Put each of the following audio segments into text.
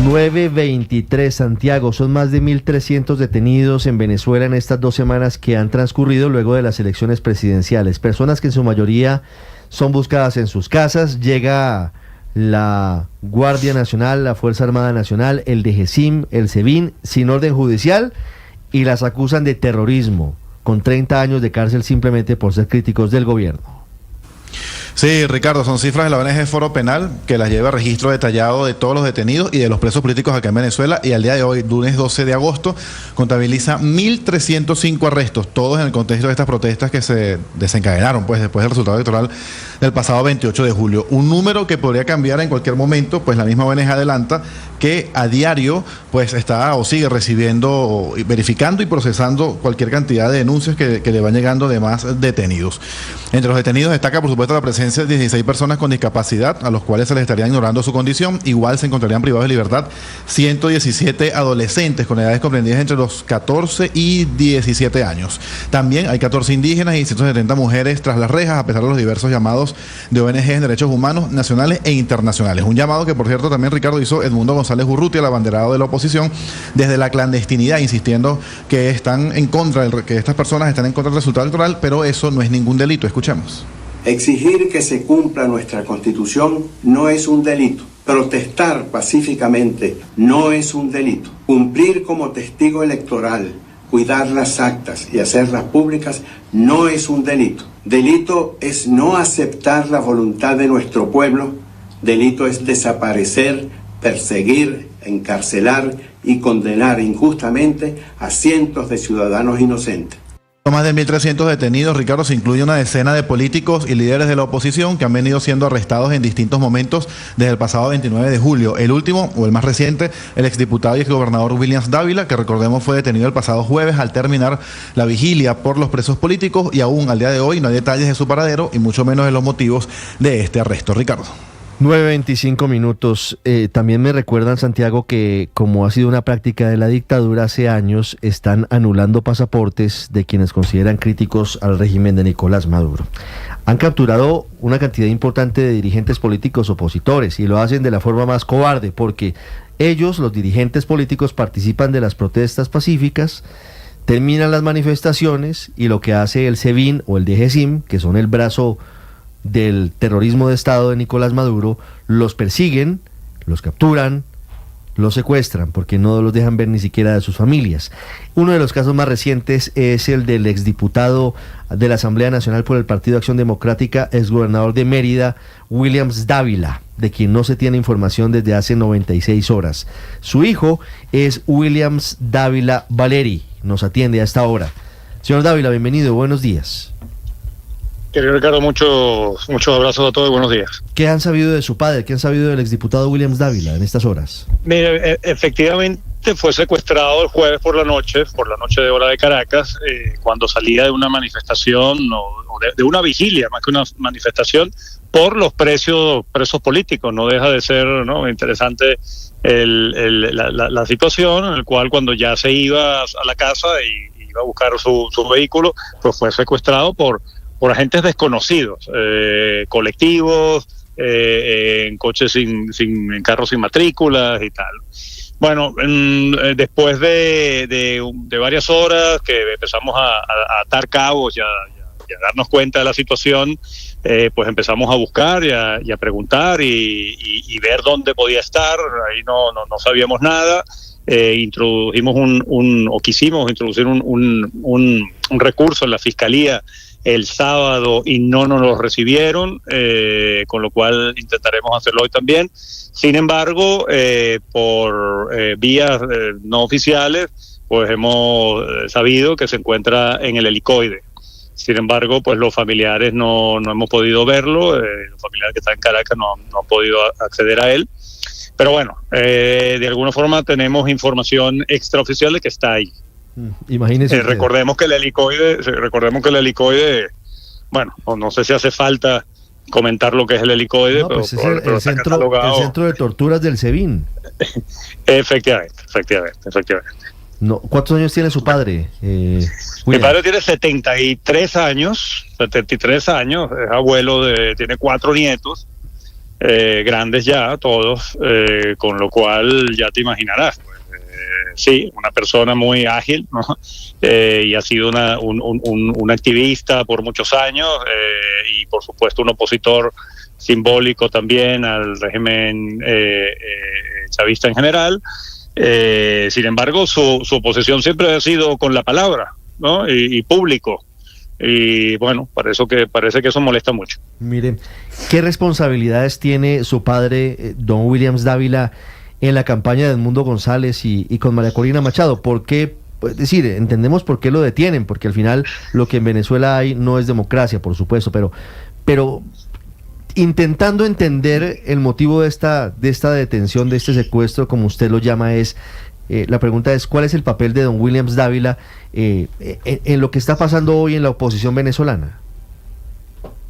9:23, Santiago. Son más de 1.300 detenidos en Venezuela en estas 2 semanas que han transcurrido luego de las elecciones presidenciales. Personas que en su mayoría son buscadas en sus casas. Llega la Guardia Nacional, la Fuerza Armada Nacional, el DGCIM, el SEBIN, sin orden judicial, y las acusan de terrorismo, con 30 años de cárcel simplemente por ser críticos del gobierno. Sí, Ricardo, son cifras de la ONG Foro Penal que las lleva registro detallado de todos los detenidos y de los presos políticos acá en Venezuela, y al día de hoy, lunes 12 de agosto, contabiliza 1.305 arrestos, todos en el contexto de estas protestas que se desencadenaron pues después del resultado electoral del pasado 28 de julio. Un número que podría cambiar en cualquier momento, pues la misma ONG adelanta que a diario pues está o sigue recibiendo, verificando y procesando cualquier cantidad de denuncias que le van llegando de más detenidos. Entre los detenidos destaca por supuesto la presencia de 16 personas con discapacidad, a los cuales se les estaría ignorando su condición. Igual se encontrarían privados de libertad 117 adolescentes con edades comprendidas entre los 14 y 17 años. También hay 14 indígenas y 170 mujeres tras las rejas, a pesar de los diversos llamados de ONG en derechos humanos nacionales e internacionales. Un llamado que, por cierto, también Ricardo hizo Edmundo González Urrutia, el abanderado de la oposición, desde la clandestinidad, insistiendo que están en contra que estas personas están en contra del resultado electoral, pero eso no es ningún delito. Escuchemos. Exigir que se cumpla nuestra Constitución no es un delito. Protestar pacíficamente no es un delito. Cumplir como testigo electoral, cuidar las actas y hacerlas públicas no es un delito. Delito es no aceptar la voluntad de nuestro pueblo. Delito es desaparecer, perseguir, encarcelar y condenar injustamente a cientos de ciudadanos inocentes. Más de 1.300 detenidos, Ricardo, se incluye una decena de políticos y líderes de la oposición que han venido siendo arrestados en distintos momentos desde el pasado 29 de julio. El último, o el más reciente, el exdiputado y exgobernador Williams Dávila, que recordemos fue detenido el pasado jueves al terminar la vigilia por los presos políticos, y aún al día de hoy no hay detalles de su paradero y mucho menos de los motivos de este arresto. Ricardo. 9:25. También me recuerdan, Santiago, que como ha sido una práctica de la dictadura hace años, están anulando pasaportes de quienes consideran críticos al régimen de Nicolás Maduro. Han capturado una cantidad importante de dirigentes políticos opositores y lo hacen de la forma más cobarde, porque ellos, los dirigentes políticos, participan de las protestas pacíficas, terminan las manifestaciones y lo que hace el SEBIN o el DGCIM, que son el brazo del terrorismo de Estado de Nicolás Maduro, los persiguen, los capturan, los secuestran, porque no los dejan ver ni siquiera de sus familias. Uno de los casos más recientes es el del exdiputado de la Asamblea Nacional por el Partido Acción Democrática, exgobernador de Mérida, Williams Dávila, de quien no se tiene información desde hace 96 horas. Su hijo es Williams Dávila Valeri, nos atiende a esta hora. Señor Dávila, bienvenido, buenos días. Querido Ricardo, muchos abrazos a todos y buenos días. ¿Qué han sabido de su padre? ¿Qué han sabido del exdiputado Williams Dávila en estas horas? Mire, efectivamente fue secuestrado el jueves por la noche de hora de Caracas, cuando salía de una manifestación o de una vigilia, más que una manifestación, por los presos políticos. No deja de ser, ¿no?, interesante la situación, en el cual cuando ya se iba a la casa y iba a buscar su vehículo, pues fue secuestrado por agentes desconocidos, colectivos, en coches en carros sin matrículas y tal. Bueno, después de varias horas que empezamos a atar cabos y a darnos cuenta de la situación, pues empezamos a buscar y a preguntar y ver dónde podía estar. Ahí no sabíamos nada. Quisimos introducir un recurso en la Fiscalía el sábado y no nos lo recibieron, con lo cual intentaremos hacerlo hoy también. Sin embargo, por vías no oficiales, pues hemos sabido que se encuentra en el helicoide. Sin embargo, pues los familiares no hemos podido verlo, los familiares que están en Caracas no han podido acceder a él. Pero bueno, de alguna forma tenemos información extraoficial de que está ahí. Imagínese. Recordemos que el helicoide, bueno, no sé si hace falta comentar lo que es el helicoide, no, pues pero es el centro de torturas del SEBIN. Efectivamente. No, ¿cuántos años tiene su padre? Mi padre tiene 73 años, es abuelo tiene 4 nietos. grandes ya, todos, con lo cual ya te imaginarás. Sí, una persona muy ágil, ¿no? Y ha sido un activista por muchos años, y por supuesto un opositor simbólico también al régimen chavista en general. Sin embargo, su oposición siempre ha sido con la palabra, ¿no? Y público. Y bueno, parece que eso molesta mucho. Miren, ¿qué responsabilidades tiene su padre, don Williams Dávila, en la campaña de Edmundo González y con María Corina Machado? ¿Por qué? Pues decir, entendemos por qué lo detienen, porque al final lo que en Venezuela hay no es democracia, por supuesto, pero intentando entender el motivo de esta detención, de este secuestro, como usted lo llama, la pregunta es, ¿cuál es el papel de don Williams Dávila en lo que está pasando hoy en la oposición venezolana?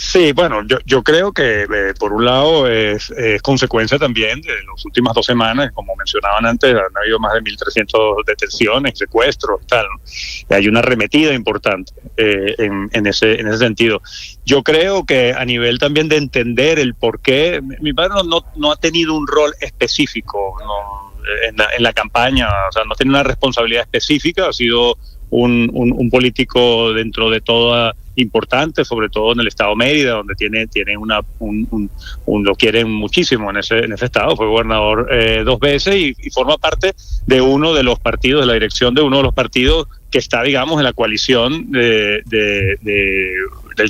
Sí, bueno, yo creo que por un lado es consecuencia también de las últimas 2 semanas, como mencionaban antes, han habido más de 1.300 detenciones, secuestros y tal, ¿no? Hay una arremetida importante en ese sentido. Yo creo que a nivel también de entender el por qué, mi padre no ha tenido un rol específico, ¿no? En la campaña, o sea, no tiene una responsabilidad específica, ha sido un político dentro de toda importante, sobre todo en el estado Mérida, donde tiene lo quieren muchísimo en ese estado. Fue gobernador 2 veces y forma parte de uno de los partidos, de la dirección de uno de los partidos que está, digamos, en la coalición del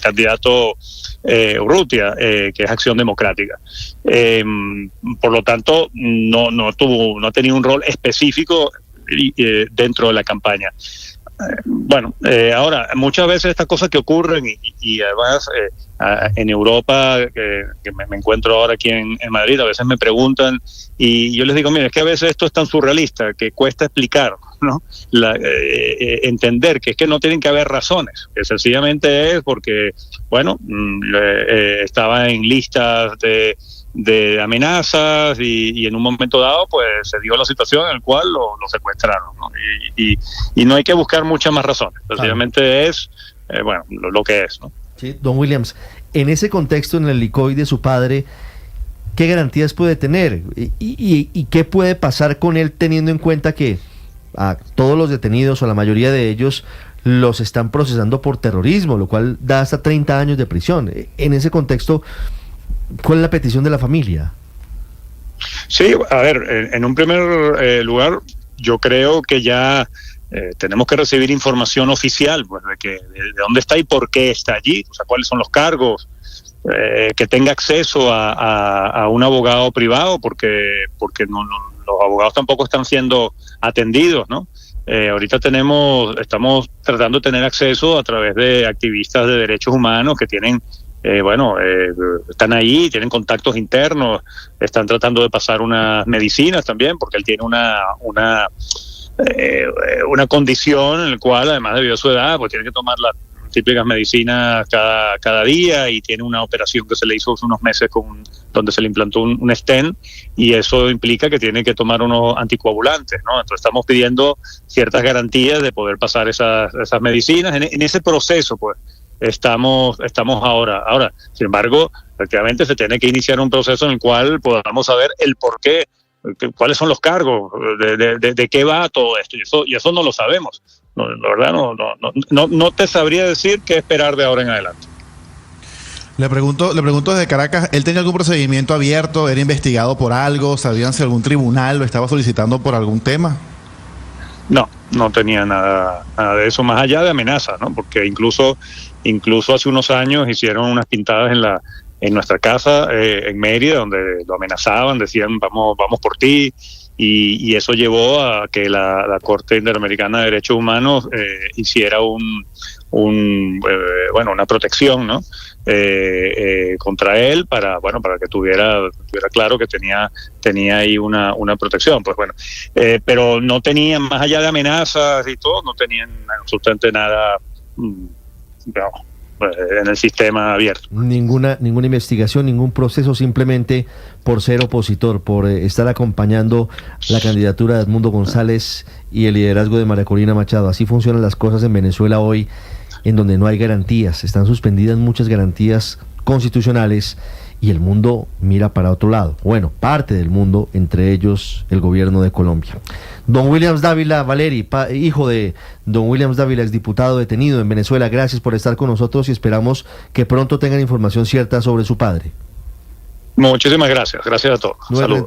candidato Urrutia, que es Acción Democrática. Por lo tanto, no ha tenido un rol específico dentro de la campaña. Bueno, ahora, muchas veces estas cosas que ocurren y además en Europa, que me encuentro ahora aquí en Madrid, a veces me preguntan y yo les digo, mira, es que a veces esto es tan surrealista que cuesta explicar, ¿no? Entender que es que no tienen que haber razones, que sencillamente es porque, bueno, estaba en listas de amenazas y en un momento dado pues se dio la situación en la cual lo secuestraron, ¿no? Y no hay que buscar muchas más razones, sencillamente es bueno, lo que es, ¿no? Sí, don Williams, en ese contexto, en el ICOI de su padre, ¿qué garantías puede tener? ¿Y qué puede pasar con él, teniendo en cuenta que a todos los detenidos o la mayoría de ellos los están procesando por terrorismo, lo cual da hasta 30 años de prisión? En ese contexto, ¿cuál es la petición de la familia? Sí, a ver, en un primer lugar, yo creo que ya tenemos que recibir información oficial, pues, de dónde está y por qué está allí, o sea, cuáles son los cargos, que tenga acceso a un abogado privado, porque los abogados tampoco están siendo atendidos, ¿no? Ahorita estamos tratando de tener acceso a través de activistas de derechos humanos que tienen están ahí, tienen contactos internos, están tratando de pasar unas medicinas también, porque él tiene una condición en la cual, además debido a su edad, pues tiene que tomar las típicas medicinas cada día, y tiene una operación que se le hizo hace unos meses donde se le implantó un stent, y eso implica que tiene que tomar unos anticoagulantes, ¿no? Entonces estamos pidiendo ciertas garantías de poder pasar esas medicinas. En ese proceso, pues, estamos ahora. Sin embargo, efectivamente se tiene que iniciar un proceso en el cual podamos saber el por qué, cuáles son los cargos, de qué va todo esto, y eso no lo sabemos. No, la verdad no te sabría decir qué esperar de ahora en adelante. Le pregunto desde Caracas, ¿él tenía algún procedimiento abierto? ¿Era investigado por algo? ¿Sabían si algún tribunal lo estaba solicitando por algún tema? No tenía nada de eso, más allá de amenazas, ¿no? Porque incluso hace unos años hicieron unas pintadas en nuestra casa en Mérida, donde lo amenazaban, decían vamos por ti, y eso llevó a que la Corte Interamericana de Derechos Humanos hiciera una protección, ¿no? Contra él para que tuviera claro que tenía ahí una protección, pues bueno, pero no tenían, más allá de amenazas y todo, no tenían absolutamente nada en el sistema abierto. Ninguna investigación, ningún proceso, simplemente por ser opositor, por estar acompañando la candidatura de Edmundo González y el liderazgo de María Corina Machado. Así funcionan las cosas en Venezuela hoy, en donde no hay garantías, están suspendidas muchas garantías constitucionales y el mundo mira para otro lado. Bueno, parte del mundo, entre ellos el gobierno de Colombia. Don Williams Dávila, Valeri, hijo de don Williams Dávila, exdiputado detenido en Venezuela, gracias por estar con nosotros y esperamos que pronto tengan información cierta sobre su padre. Muchísimas gracias. Gracias a todos. Saludos.